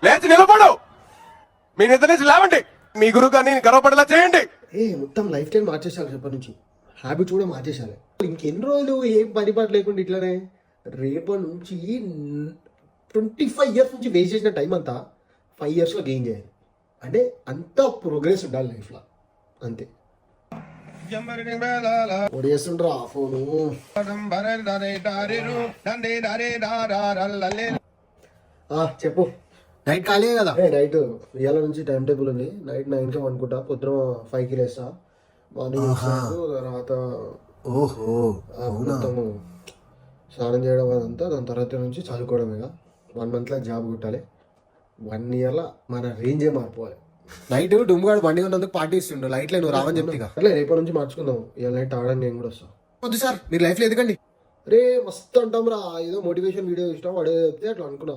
లేచి నిలబడు. మీ నిద్ర నుంచి లేవండి. మీ గురువు గారిని గర్వపడేలా చేయండి. మొత్తం లైఫ్ స్టైల్ మార్చేసాలి చెప్పటి నుంచి, హ్యాబిట్స్ కూడా మార్చేసాలి. ఇంకెన్ని రోజులు ఏం పనిపాటు లేకుండా ఇట్లానే రేపటి నుంచి 25 years నుంచి వేస్ట్ చేసిన టైం అంతా 5 yearsలో గెయిన్ చేయాలి. అంటే అంత ప్రోగ్రెస్ ఉండాలి లైఫ్లో, అంతే. చేస్తుండ్రా ఫోను. చెప్పు. నైట్ ఖాళీ కదా? నైట్ ఇవాళ నుంచి టైం టేబుల్ ఉంది. నైట్ 9కి అనుకుంటా, పొద్దున 5కి లేస్తా. మార్నింగ్ తర్వాత మొత్తము స్నానం చేయడం అదంతా, దాని తర్వాత నుంచి చదువుకోవడం. ఇక 1 monthలో జాబ్ కొట్టాలి. 1 yearలో మన రేంజే మారిపోవాలి. నైట్ డుమ్గాడు బండి ఉన్నందుకు పార్టీ ఇస్తుండు, లైట్లే నువ్వు రావని చెప్తే అట్లే రేపటి నుంచి మార్చుకుందాం. ఇవాళ నైట్ ఆడడానికి నేను కూడా వస్తాను. వద్దు సార్, మీరు లైఫ్లో ఎదగండి. రే మస్తు అంటాం రా, ఏదో మోటివేషన్ వీడియో ఇష్టం వాడే చెప్తే అట్లా అనుకున్నాం.